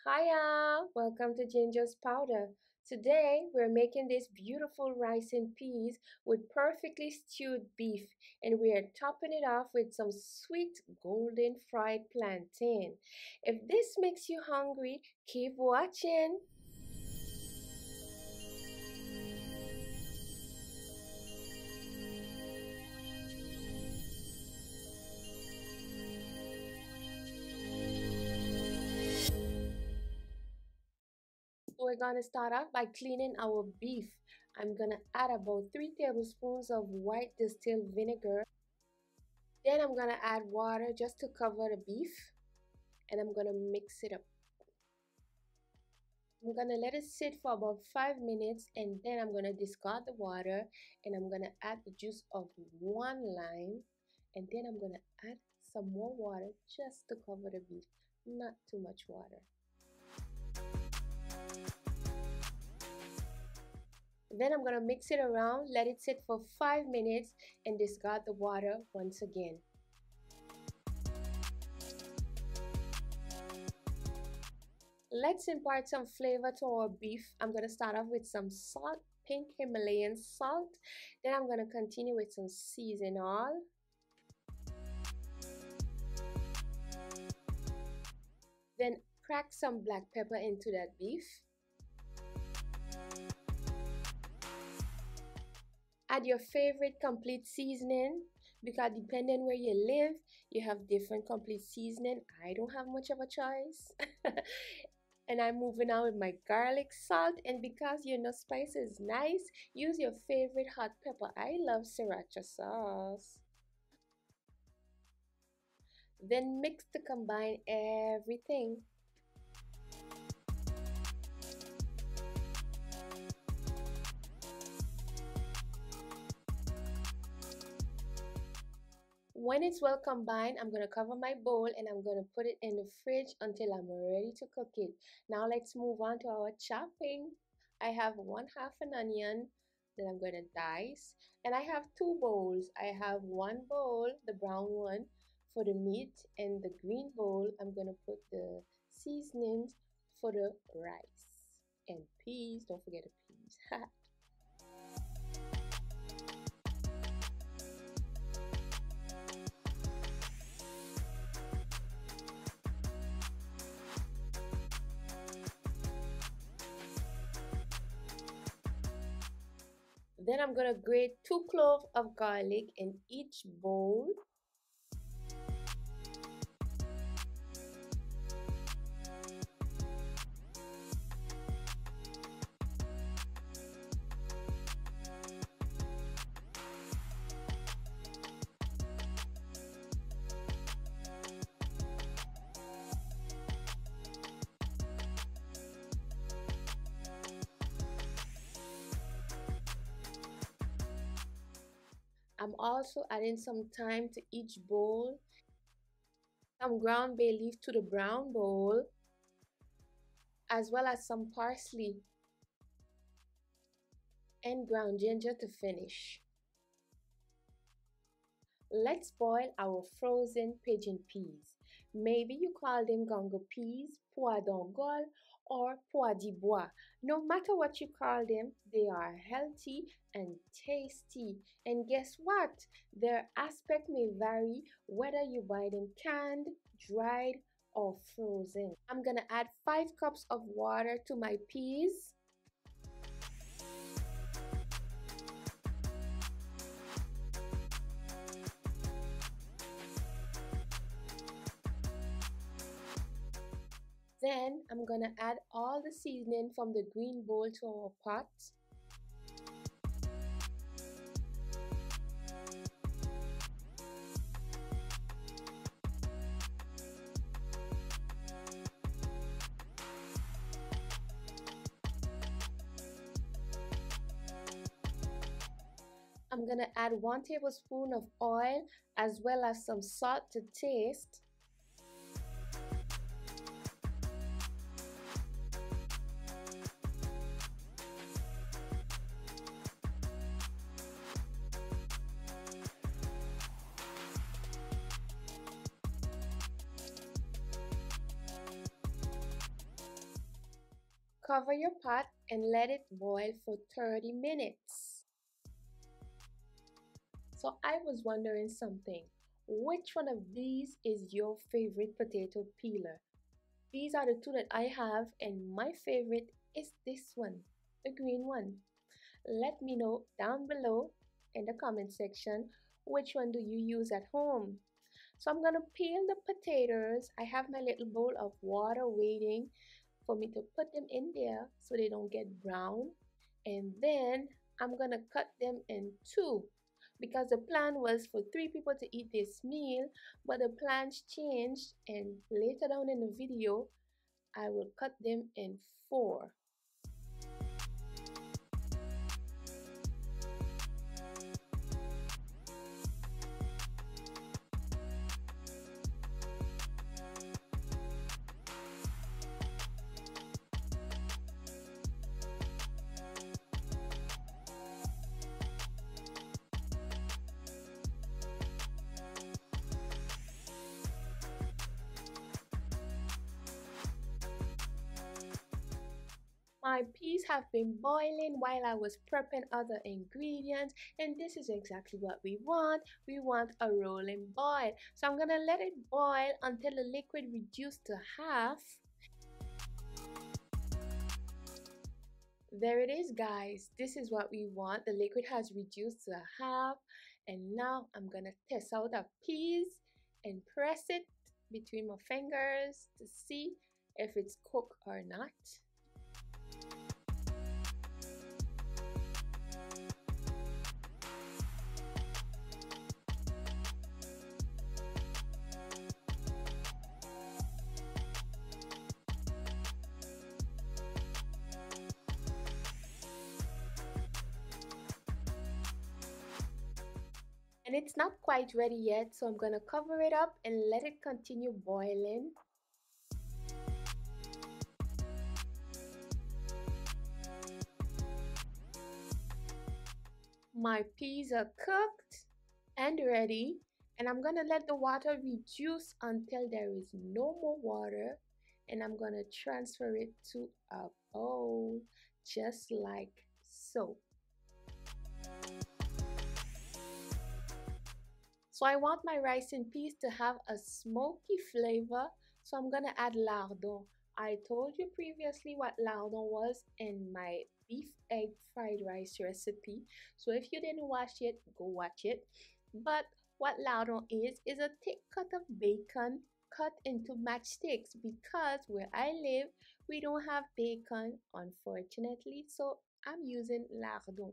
Hiya! Welcome to Ginger's Powder. Today we're making this beautiful rice and peas with perfectly stewed beef, and we are topping it off with some sweet golden fried plantain. If this makes you hungry, keep watching. So we're gonna start off by cleaning our beef. I'm gonna add about 3 tablespoons of white distilled vinegar. Then I'm gonna add water just to cover the beef, and I'm gonna mix it up. I'm gonna let it sit for about 5 minutes, and then I'm gonna discard the water, and I'm gonna add the juice of 1 lime, and then I'm gonna add some more water just to cover the beef, not too much water. Then I'm gonna mix it around, let it sit for 5 minutes, and discard the water once again. Let's impart some flavor to our beef. I'm gonna start off with some salt, pink Himalayan salt. Then I'm gonna continue with some season oil. Then crack some black pepper into that beef. Add your favorite complete seasoning, because depending where you live, you have different complete seasoning. I don't have much of a choice. And I'm moving on with my garlic salt, and because you know spice is nice, use your favorite hot pepper. I love Sriracha sauce. Then mix to combine everything. When it's well combined, I'm going to cover my bowl and I'm going to put it in the fridge until I'm ready to cook it. Now let's move on to our chopping. I have 1/2 an onion that I'm going to dice, and I have 2 bowls. I have one bowl, the brown one, for the meat, and the green bowl I'm going to put the seasonings for the rice and peas. Don't forget the peas. Then I'm going to grate 2 cloves of garlic in each bowl. I'm also adding some thyme to each bowl, some ground bay leaf to the brown bowl, as well as some parsley and ground ginger to finish. Let's boil our frozen pigeon peas. Maybe you call them gongo peas, pois d'Angole, or pois de bois. No matter what you call them, they are healthy and tasty. And guess what? Their aspect may vary whether you buy them canned, dried, or frozen. I'm gonna add 5 cups of water to my peas. Then I'm gonna add all the seasoning from the green bowl to our pot. I'm gonna add 1 tablespoon of oil as well as some salt to taste. Cover your pot and let it boil for 30 minutes. So I was wondering something. Which one of these is your favorite potato peeler? These are the two that I have, and my favorite is this one, the green one. Let me know down below in the comment section which one do you use at home. So I'm gonna peel the potatoes. I have my little bowl of water waiting for me to put them in there so they don't get brown. And then I'm gonna cut them in two because the plan was for 3 people to eat this meal, but the plans changed, and later down in the video I will cut them in four. My peas have been boiling while I was prepping other ingredients, and this is exactly what we want. We want a rolling boil. So I'm gonna let it boil until the liquid reduces to half. There it is, guys. This is what we want. The liquid has reduced to half, and now I'm gonna test out the peas and press it between my fingers to see if it's cooked or not. And it's not quite ready yet, so I'm gonna cover it up and let it continue boiling. My peas are cooked and ready, and I'm gonna let the water reduce until there is no more water, and I'm gonna transfer it to a bowl just like so. So I want my rice and peas to have a smoky flavor, so I'm gonna add lardon. I told you previously what lardon was in my beef egg fried rice recipe, so if you didn't watch it, go watch it. But what lardon is a thick cut of bacon cut into matchsticks, because where I live we don't have bacon, unfortunately, so I'm using lardon.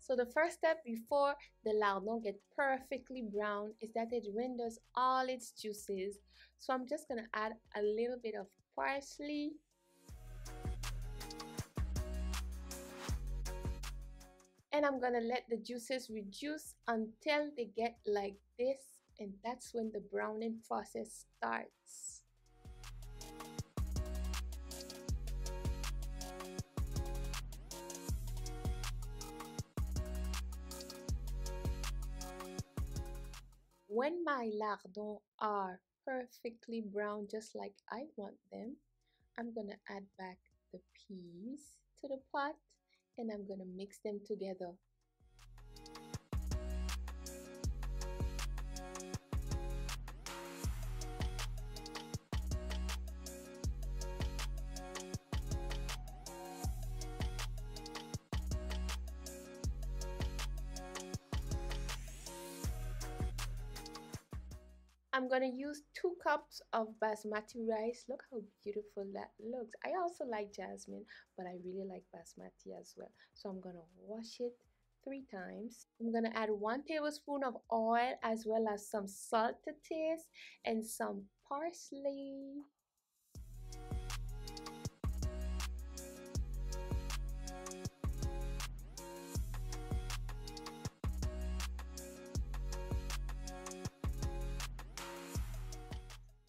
So the first step before the lardon get perfectly brown is that it renders all its juices. So I'm just gonna add a little bit of parsley, and I'm gonna let the juices reduce until they get like this, and that's when the browning process starts. When my lardons are perfectly brown just like I want them, I'm gonna add back the peas to the pot and I'm gonna mix them together. I'm gonna use 2 cups of basmati rice. Look how beautiful that looks. I also like jasmine, but I really like basmati as well. So I'm gonna wash it 3 times. I'm gonna add 1 tablespoon of oil as well as some salt to taste and some parsley.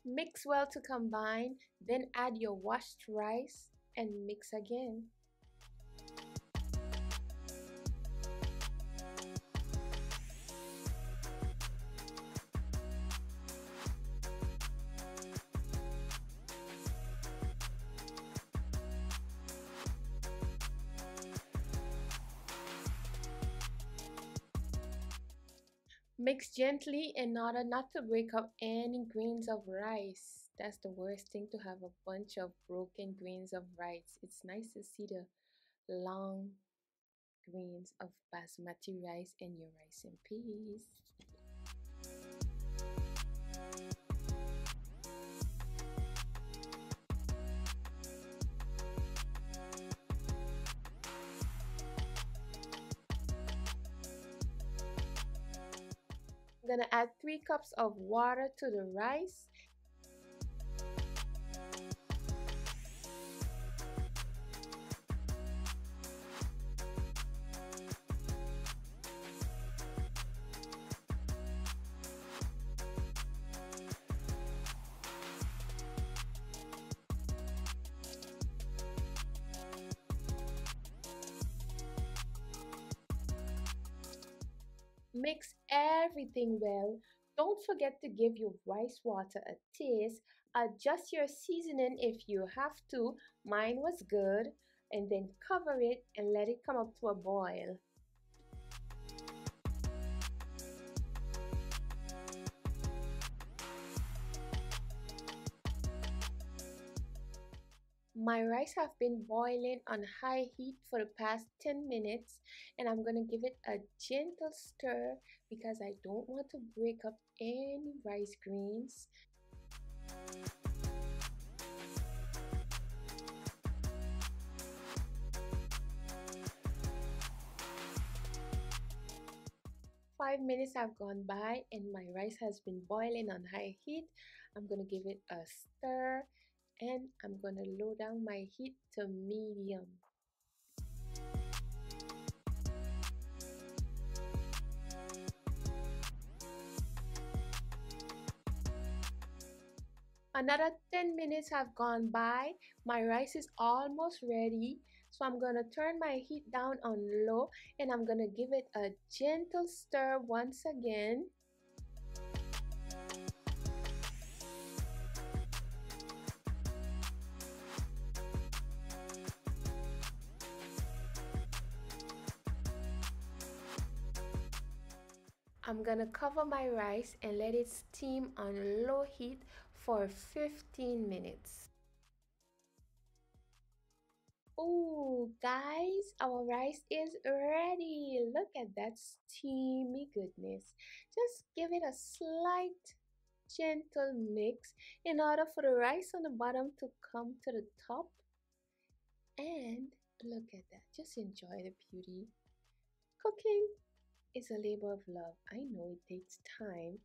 Mix well to combine, then add your washed rice and mix again. Mix gently in order not to break up any grains of rice. That's the worst thing, to have a bunch of broken grains of rice. It's nice to see the long grains of basmati rice in your rice and peas. I'm gonna add 3 cups of water to the rice. Mix everything well. Don't forget to give your rice water a taste. Adjust your seasoning if you have to. Mine was good. And then cover it and let it come up to a boil. My rice have been boiling on high heat for the past 10 minutes, and I'm going to give it a gentle stir because I don't want to break up any rice grains. Five minutes have gone by and my rice has been boiling on high heat. I'm going to give it a stir and I'm going to lower down my heat to medium. Another 10 minutes have gone by. My rice is almost ready. So I'm going to turn my heat down on low and I'm going to give it a gentle stir once again. I'm gonna cover my rice and let it steam on low heat for 15 minutes. Oh, guys, our rice is ready. Look at that steamy goodness. Just give it a slight gentle mix in order for the rice on the bottom to come to the top. And look at that. Just enjoy the beauty. Cooking is a labor of love. I know it takes time,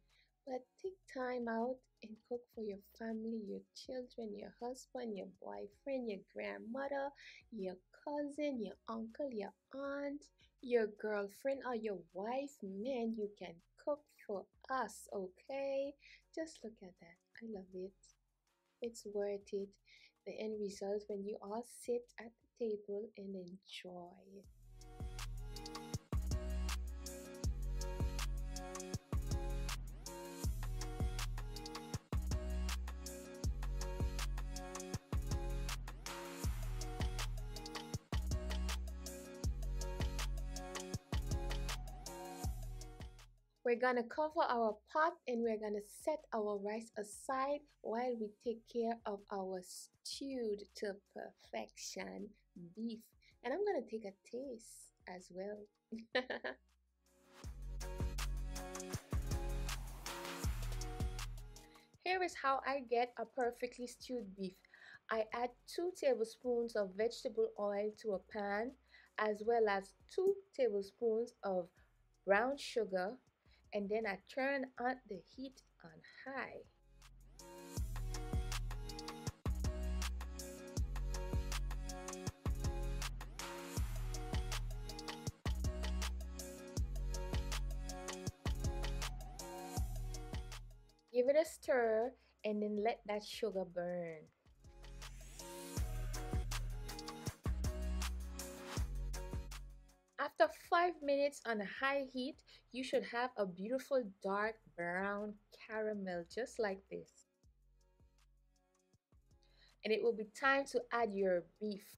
but take time out and cook for your family, your children, your husband, your boyfriend, your grandmother, your cousin, your uncle, your aunt, your girlfriend, or your wife. Man, you can cook for us, okay? Just look at that. I love it. It's worth it. The end result when you all sit at the table and enjoy. We're gonna cover our pot and we're gonna set our rice aside while we take care of our stewed to perfection beef. And I'm gonna take a taste as well. Here is how I get a perfectly stewed beef. I add 2 tablespoons of vegetable oil to a pan, as well as 2 tablespoons of brown sugar, and then I turn on the heat on high. Give it a stir and then let that sugar burn. After 5 minutes on a high heat, you should have a beautiful dark brown caramel just like this. And it will be time to add your beef.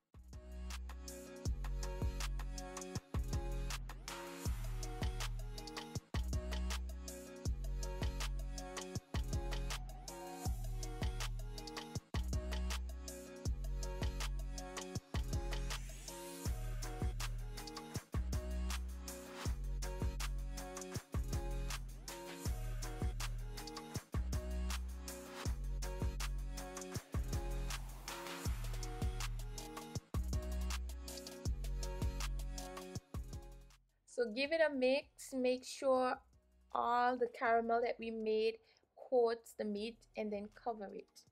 So give it a mix. Make sure all the caramel that we made coats the meat and then cover it.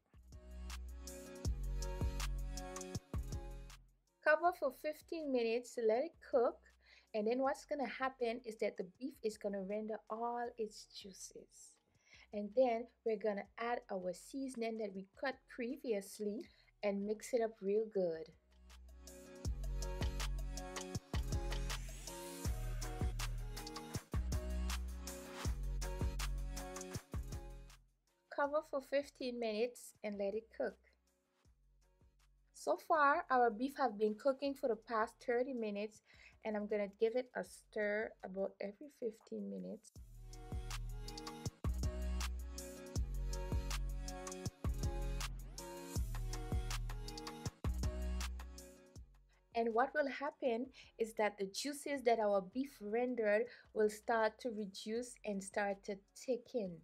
Cover for 15 minutes to let it cook. And then what's going to happen is that the beef is going to render all its juices. And then we're going to add our seasoning that we cut previously and mix it up real good. Cover for 15 minutes and let it cook. So far, our beef have been cooking for the past 30 minutes, and I'm gonna give it a stir about every 15 minutes. And what will happen is that the juices that our beef rendered will start to reduce and start to thicken.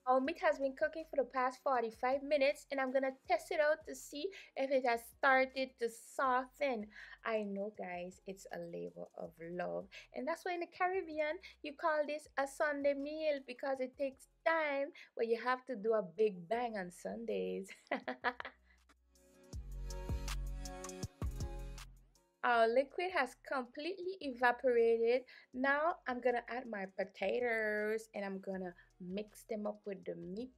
Our meat has been cooking for the past 45 minutes and I'm gonna test it out to see if it has started to soften. I know guys, it's a labor of love, and that's why in the Caribbean you call this a Sunday meal, because it takes time, but you have to do a big bang on Sundays. Our liquid has completely evaporated. Now I'm gonna add my potatoes and I'm gonna mix them up with the meat.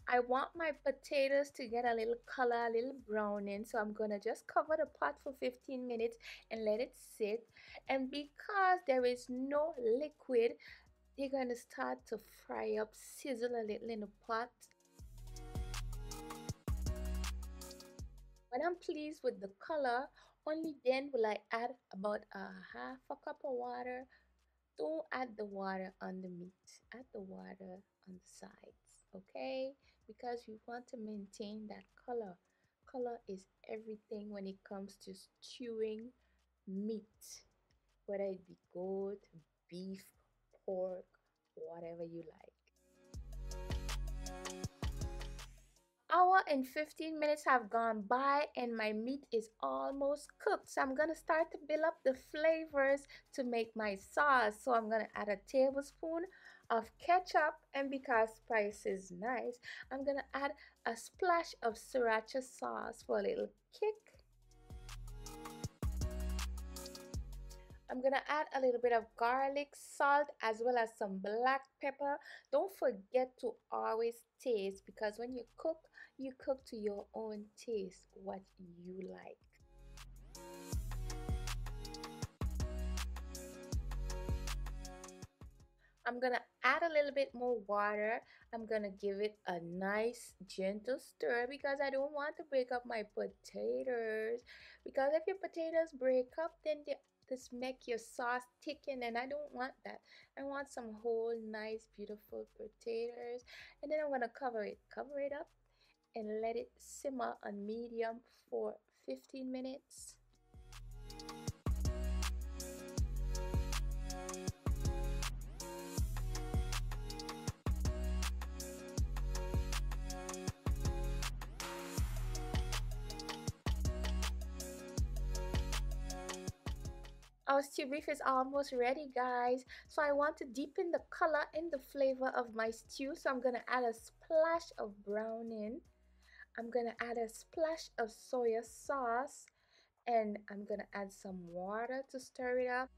I want my potatoes to get a little color, a little browning, so I'm gonna just cover the pot for 15 minutes and let it sit. And because there is no liquid, they're gonna start to fry up, sizzle a little in the pot. When I'm pleased with the color, only then will I add about a half a cup of water. Don't add the water on the meat, add the water on the sides, okay? Because we want to maintain that color. Color is everything when it comes to stewing meat, whether it be goat, beef, pork, whatever you like. Hour and 15 minutes have gone by and my meat is almost cooked, so I'm gonna start to build up the flavors to make my sauce. So I'm gonna add a tablespoon of ketchup, and because spice is nice, I'm gonna add a splash of Sriracha sauce for a little kick. I'm gonna add a little bit of garlic, salt, as well as some black pepper. Don't forget to always taste, because when you cook to your own taste, what you like. I'm gonna add a little bit more water. I'm gonna give it a nice gentle stir because I don't want to break up my potatoes. Because if your potatoes break up, then they just make your sauce thicken, and I don't want that. I want some whole, nice, beautiful potatoes. And then I'm gonna cover it up, and let it simmer on medium for 15 minutes. Our stew beef is almost ready, guys. So I want to deepen the color and the flavor of my stew. So I'm going to add a splash of browning. I'm going to add a splash of soy sauce. And I'm going to add some water to stir it up.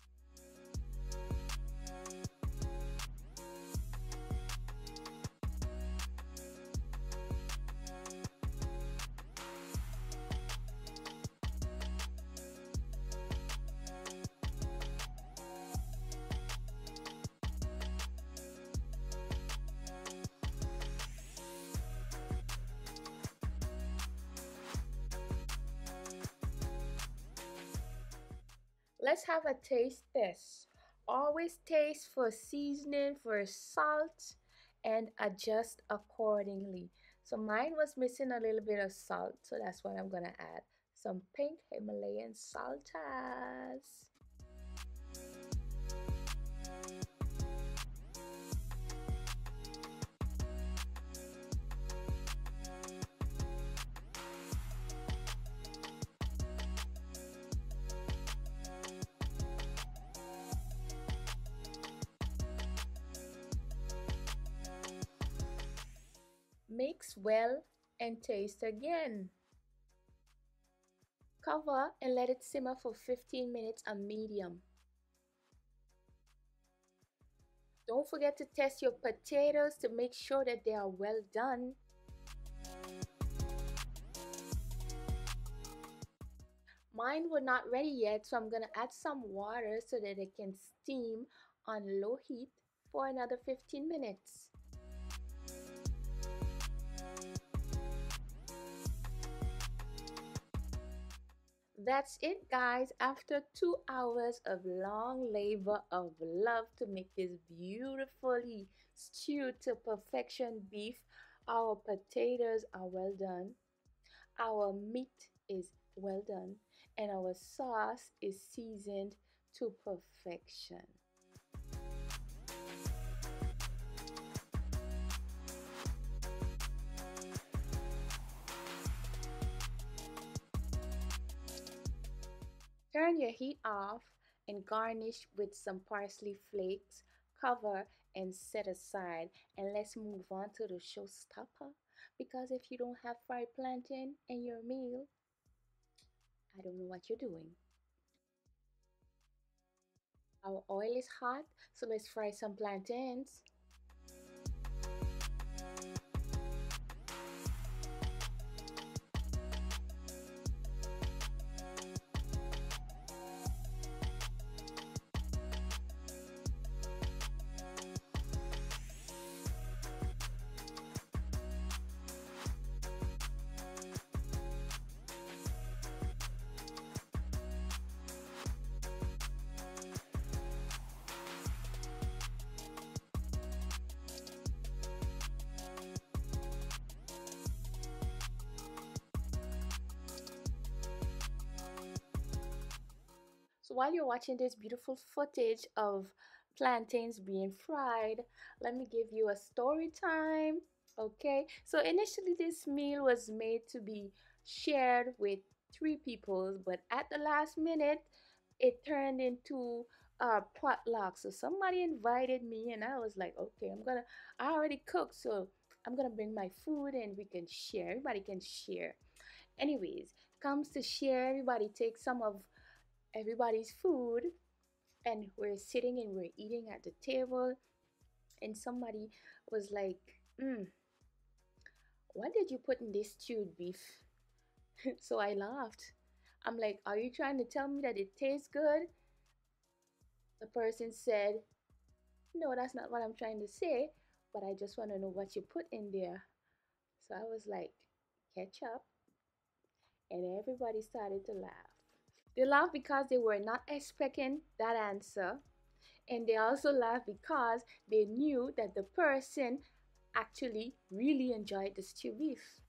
Let's have a taste test. Always taste for seasoning, for salt, and adjust accordingly. So mine was missing a little bit of salt, so that's what I'm gonna add. Some pink Himalayan saltas. Mix well and taste again. Cover and let it simmer for 15 minutes on medium. Don't forget to test your potatoes to make sure that they are well done. Mine were not ready yet, so I'm gonna add some water so that it can steam on low heat for another 15 minutes. That's it, guys. After 2 hours of long labor of love to make this beautifully stewed to perfection beef, our potatoes are well done, our meat is well done, and our sauce is seasoned to perfection. Turn your heat off and garnish with some parsley flakes. Cover and set aside. And let's move on to the showstopper. Because if you don't have fried plantain in your meal, I don't know what you're doing. Our oil is hot, so let's fry some plantains. So while you're watching this beautiful footage of plantains being fried, let me give you a story time. Okay, so initially this meal was made to be shared with 3 people, but at the last minute, it turned into a potluck. So somebody invited me, and I was like, okay, I already cooked, so I'm gonna bring my food and we can share. Everybody can share. Anyways, comes to share, everybody takes some of everybody's food, and we're sitting and we're eating at the table, and somebody was like, what did you put in this stewed beef? So I laughed. I'm like, are you trying to tell me that it tastes good? The person said, no, that's not what I'm trying to say, but I just want to know what you put in there. So I was like, ketchup, and everybody started to laugh. They laughed because they were not expecting that answer. And they also laughed because they knew that the person actually really enjoyed the stew beef.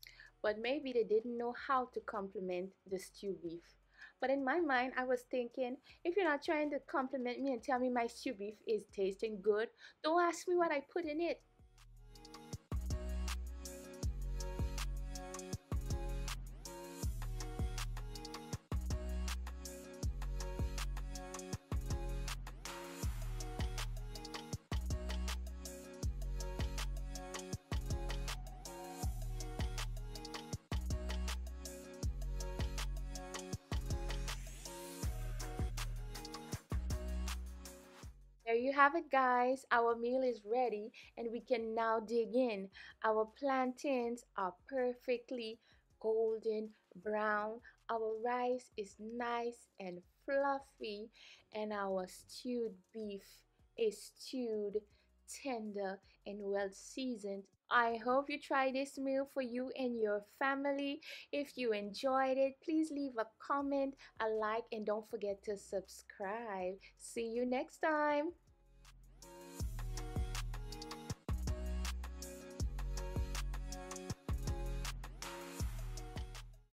But maybe they didn't know how to compliment the stew beef. But in my mind, I was thinking, if you're not trying to compliment me and tell me my stew beef is tasting good, don't ask me what I put in it. There you have it, guys. Our meal is ready and we can now dig in. Our plantains are perfectly golden brown. Our rice is nice and fluffy, and our stewed beef is stewed, tender, and well seasoned I hope you try this meal for you and your family. If you enjoyed it, please leave a comment, a like, and don't forget to subscribe. See you next time.